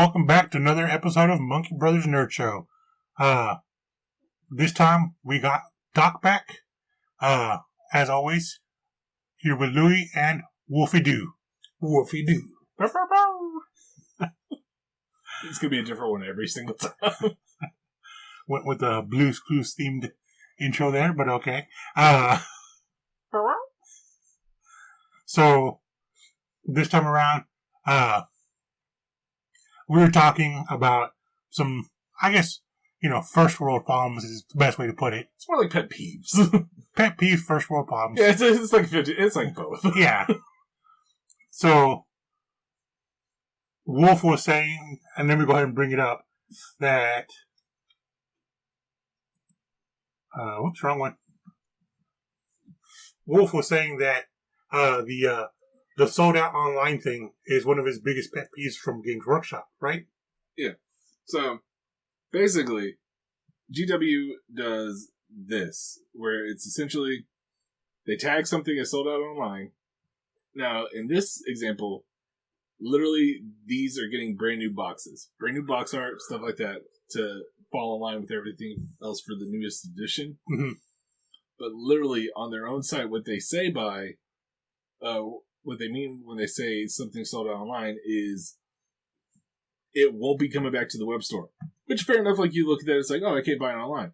Welcome back to another episode of Monkey Brothers Nerd Show. This time we got Doc back. As always, here with Louie and Wolfie Doo. Wolfie Doo. It's going to be a different one every single time. Went with the Blue's Clues themed intro there, but okay. So, this time around, we were talking about some, I guess, first world problems is the best way to put it. It's more like pet peeves. Pet peeves, first world problems. Yeah, it's like 50, it's like both. Yeah. So, Wolf was saying, and let me go ahead and bring it up, that, whoops, wrong one. Wolf was saying that, the sold out online thing is one of his biggest pet peeves from Games Workshop, right? Yeah. So, basically, GW does this, where it's essentially, they tag something as sold out online. Now, in this example, literally, these are getting brand new boxes. Brand new box art, stuff like that, to fall in line with everything else for the newest edition. Mm-hmm. But literally, on their own site, what they say what they mean when they say something sold out online is it won't be coming back to the web store. Which, fair enough, like you look at that, it's like, oh, I can't buy it online.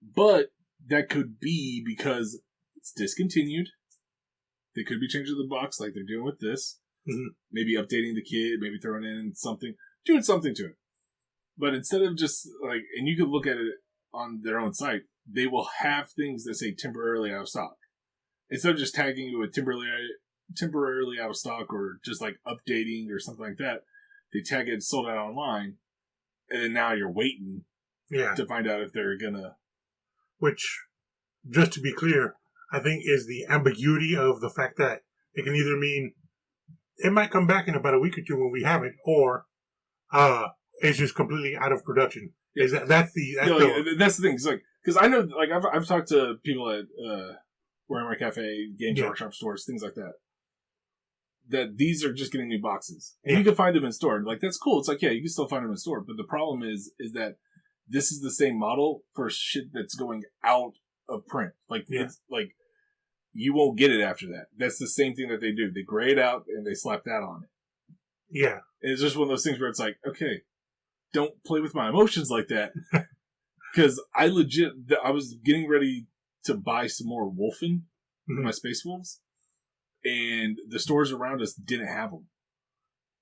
But that could be because it's discontinued. They could be changing the box like they're doing with this. Mm-hmm. Maybe updating the kit, maybe throwing in something, doing something to it. But instead of just like, and you could look at it on their own site, they will have things that say temporarily out of stock. Instead of just tagging you with temporarily out of stock or just like updating or something like that, they tag it sold out online, and then now you're waiting to find out if they're gonna. Which, just to be clear, I think is the ambiguity of the fact that it can either mean it might come back in about a week or two when we have it, or it's just completely out of production. Is that's the thing? Because I know, like I've talked to people at Warhammer Cafe, Games Workshop stores, things like that. That these are just getting new boxes, and you can find them in store. Like that's cool. It's like you can still find them in store, but the problem is that this is the same model for shit that's going out of print. Like it's like you won't get it after that. That's the same thing that they do. They gray it out and they slap that on it. Yeah, and it's just one of those things where it's like, okay, don't play with my emotions like that, because I was getting ready to buy some more Wolfen for my Space Wolves. And the stores around us didn't have them.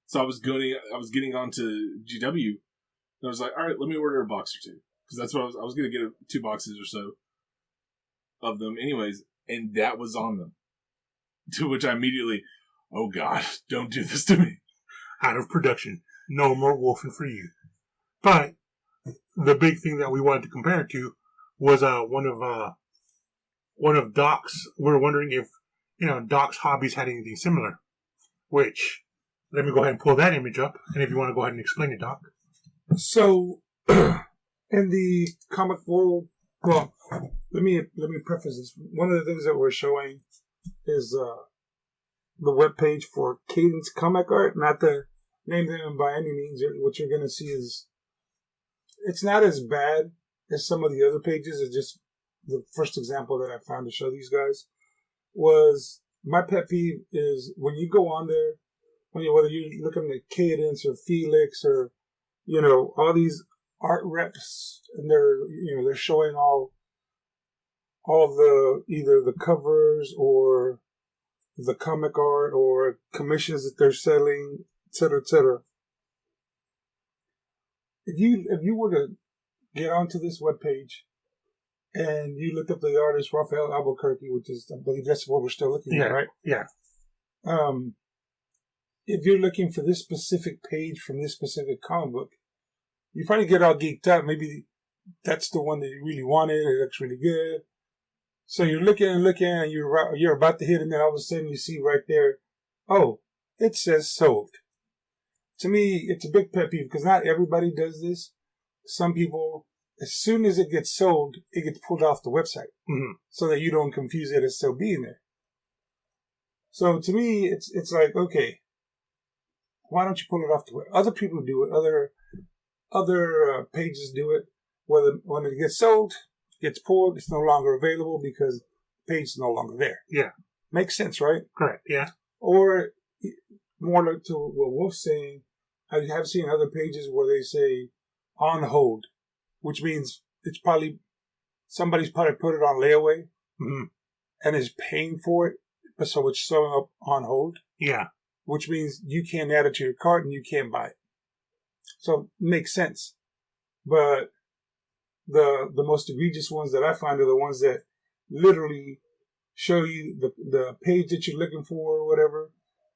So I was getting onto GW, and I was like, all right, let me order a box or two. Because that's what I was going to get 2 boxes or so of them anyways, and that was on them. To which I immediately, oh God, don't do this to me. Out of production. No more Wolfen for you. But the big thing that we wanted to compare it to was one of Doc's. We're wondering if Doc's hobbies had anything similar. Which, let me go ahead and pull that image up, and if you want to go ahead and explain it, Doc. So, in the comic world, well, let me preface this. One of the things that we're showing is the webpage for Cadence Comic Art. Not to name them by any means. What you're going to see is, it's not as bad as some of the other pages. It's just the first example that I found to show these guys. Was my pet peeve is when you go on there, whether you're looking at Cadence or Felix or all these art reps, and they're showing all the either the covers or the comic art or commissions that they're selling, etc., etc. If you were to get onto this webpage and you look up the artist Raphael Albuquerque, which is, I believe that's what we're still looking at, right? Yeah. If you're looking for this specific page from this specific comic book, you probably get all geeked out. Maybe that's the one that you really wanted. It looks really good. So you're looking, and you're about to hit, and then all of a sudden you see right there, oh, it says sold. To me, it's a big pet peeve because not everybody does this. Some people, as soon as it gets sold, it gets pulled off the website so that you don't confuse it as still being there. So to me, it's like, okay, why don't you pull it off the web? Other people do it. Other pages do it. When it gets sold, gets pulled, it's no longer available because the page is no longer there. Yeah. Makes sense, right? Correct, yeah. Or more like to what Wolf's saying, I have seen other pages where they say on hold, which means somebody's probably put it on layaway and is paying for it, so it's showing up on hold. Yeah. Which means you can't add it to your cart and you can't buy it. So it makes sense. But the most egregious ones that I find are the ones that literally show you the page that you're looking for or whatever,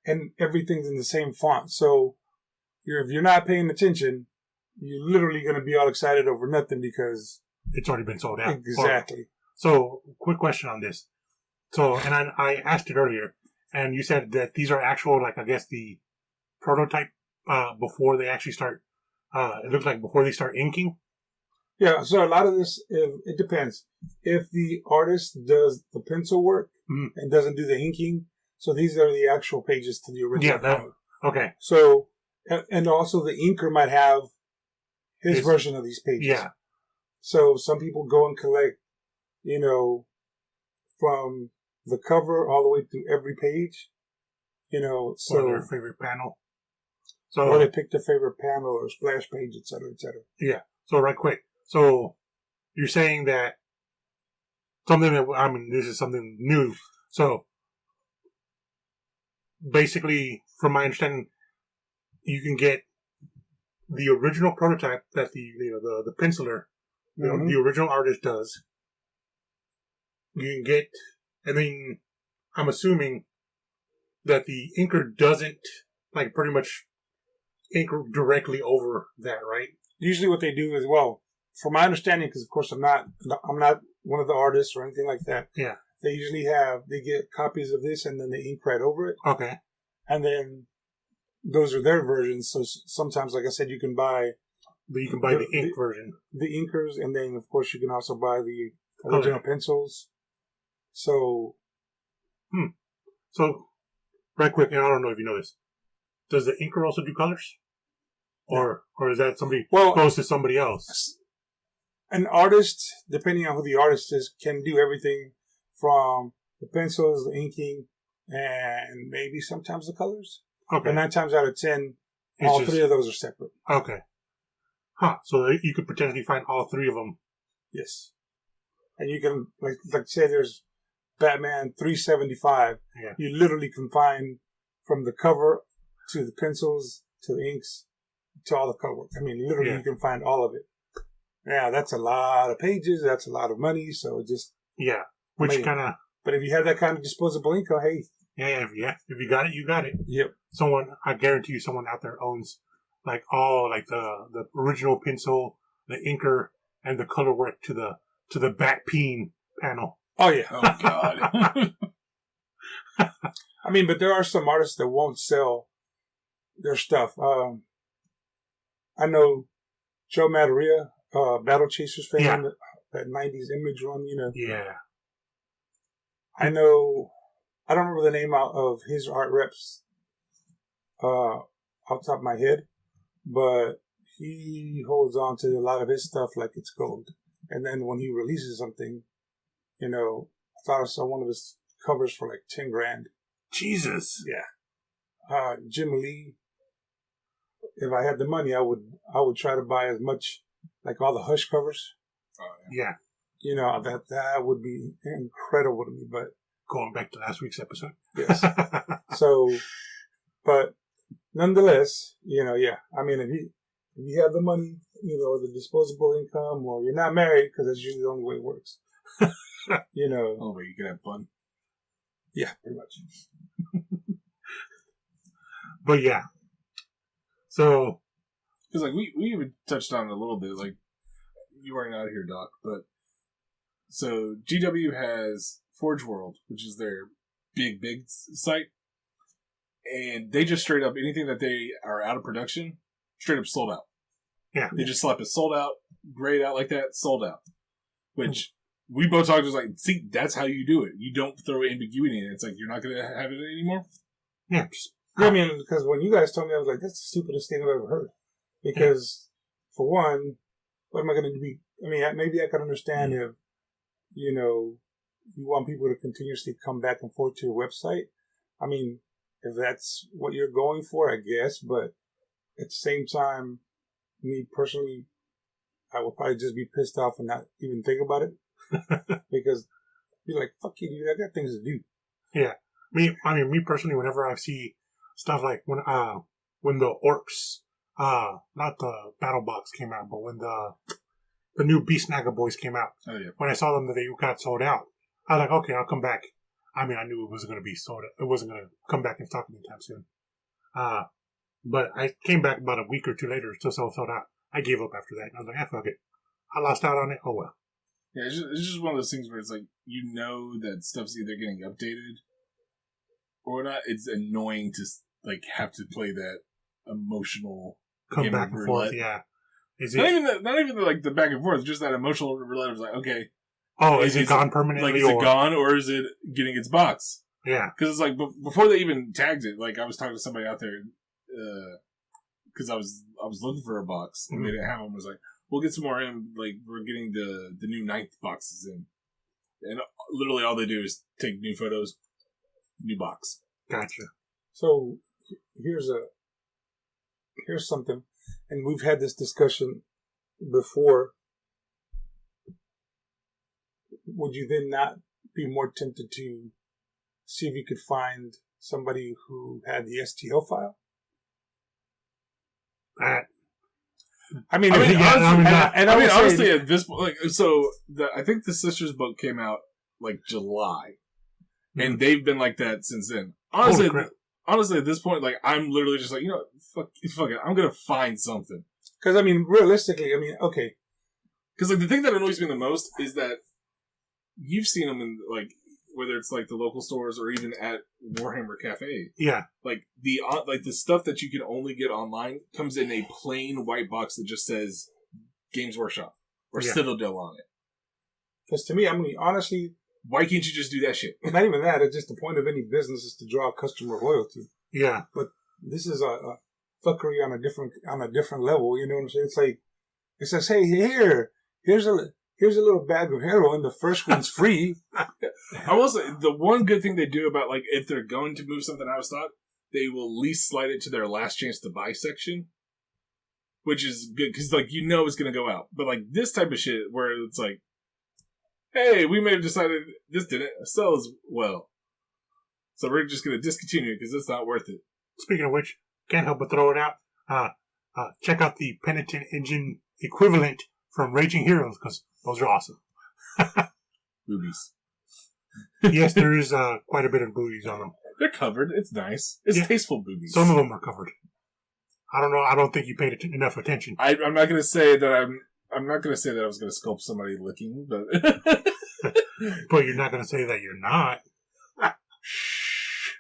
and everything's in the same font. So if you're not paying attention, you're literally going to be all excited over nothing because it's already been sold out. Exactly. So, quick question on this. So, and I asked it earlier, and you said that these are actual, like, I guess the prototype before they actually start, it looks like before they start inking? Yeah, so a lot of this, it depends. If the artist does the pencil work and doesn't do the inking, so these are the actual pages to the original comic. Okay. So, and also the inker might have his version of these pages. Yeah. So some people go and collect, from the cover all the way through every page, so. Or their favorite panel. Or they pick their favorite panel or splash page, et cetera, et cetera. Yeah. So right quick. So you're saying that this is something new. So basically, from my understanding, you can get the original prototype that the penciler, the original artist does. You can get, and then I'm assuming that the inker doesn't pretty much ink directly over that, right? Usually, what they do is, well, from my understanding, because of course I'm not one of the artists or anything like that. Yeah. They usually they get copies of this and then they ink right over it. Okay. And then those are their versions. So sometimes, like I said, you can buy. But you can buy the ink version. The inkers, and then of course you can also buy the original pencils. So. So, right quick, and I don't know if you know this. Does the inker also do colors? Or is that somebody goes to somebody else? An artist, depending on who the artist is, can do everything from the pencils, the inking, and maybe sometimes the colors. Okay. But 9 times out of 10, all 3 of those are separate. Okay. Huh. So you could potentially find all 3 of them. Yes. And you can, like say there's Batman 375. Yeah. You literally can find from the cover to the pencils to the inks to all the color work. I mean, literally you can find all of it. Yeah, that's a lot of pages. That's a lot of money. So just... Yeah. Which kind of... But if you have that kind of disposable income, hey... Yeah. If you got it, you got it. Yep. I guarantee you someone out there owns the original pencil, the inker, and the color work to the Batpeen panel. Oh, yeah. Oh, God. I mean, but there are some artists that won't sell their stuff. I know Joe Madureira, Battle Chasers fan, that 90s Image run, Yeah. I know, I don't remember the name of his art reps off the top of my head, but he holds on to a lot of his stuff like it's gold. And then when he releases something, I thought I saw one of his covers for like $10,000. Jesus. Yeah. Jim Lee. If I had the money, I would try to buy as much, like all the Hush covers. Yeah. That would be incredible to me. But going back to last week's episode. Yes. So, but nonetheless, I mean, if you have the money, the disposable income, or you're not married, because that's usually the only way it works. Oh, but you can have fun. Yeah, pretty much. But yeah. So, because we even touched on it a little bit. Like, you weren't out here, Doc, but so GW has Forge World, which is their big site, and they just straight up anything that they are out of production, straight up sold out. Yeah, they just slap it sold out, grayed out like that, sold out. Which we both talked like, see, that's how you do it. You don't throw ambiguity in it. It's like you're not going to have it anymore. Yeah, just I mean, because when you guys told me, I was like, that's the stupidest thing I've ever heard. Because, for one, what am I going to be? I mean, maybe I can understand if, you want people to continuously come back and forth to your website. I mean, if that's what you're going for, I guess. But at the same time, me personally, I would probably just be pissed off and not even think about it. Because you're like, fuck you, dude, I got things to do. Yeah. Me personally, whenever I see stuff like when the Orcs, not the Battle Box came out, but when the new Beast Naga boys came out, when I saw them that they got sold out, I was like, okay, I'll come back. I mean, I knew it wasn't going to be sold out. It wasn't going to come back in stock anytime soon. But I came back about a week or two later, still sold out. I gave up after that. I was like, fuck it. I lost out on it. Oh, well. Yeah, it's just one of those things where it's like, that stuff's either getting updated or not. It's annoying to, like, have to play that emotional come back and forth, yeah. Not even like the back and forth, just that emotional roulette of like, okay. Oh, is it gone permanently? Like, is it gone or is it getting its box? Yeah. Because it's like, before they even tagged it, like, I was talking to somebody out there, because I was looking for a box, and they didn't have them. I was like, we'll get some more in, like, we're getting the new 9th boxes in. And literally all they do is take new photos, new box. Gotcha. So, here's something, and we've had this discussion before. Would you then not be more tempted to see if you could find somebody who had the STL file? Honestly, at this point, like, so I think the Sisters book came out like July, and they've been like that since then. Honestly, at this point, like, I'm literally just like, fuck it, I'm gonna find something. Because realistically, okay. Because like the thing that annoys me the most is that you've seen them in like whether it's like the local stores or even at Warhammer Cafe. Yeah. Like the stuff that you can only get online comes in a plain white box that just says Games Workshop or Citadel on it. Because to me, honestly, why can't you just do that shit? Not even that. It's just the point of any business is to draw customer loyalty. Yeah. But this is a fuckery on a different level. You know what I'm saying? It's like it says, "Hey, here's a little bag of heroin. The first one's free." I will say the one good thing they do about, like, if they're going to move something out of stock, they will at least slide it to their last chance to buy section, which is good because like it's going to go out. But like this type of shit where it's like, hey, we may have decided this didn't sell as well, so we're just going to discontinue it because it's not worth it. Speaking of which, can't help but throw it out. Check out the Penitent Engine equivalent from Raging Heroes because those are awesome. Boobies. Yes, there is quite a bit of boobies on them. They're covered. It's nice. It's tasteful boobies. Some of them are covered. I don't know. I don't think you paid enough attention. I'm not going to say that I'm not going to say that I was going to sculpt somebody licking, but but you're not going to say that you're not. Shh.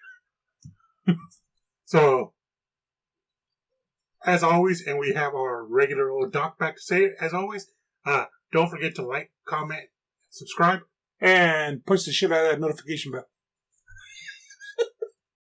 So, as always, and we have our regular old doc back to say it, as always, don't forget to like, comment, subscribe, and push the shit out of that notification bell.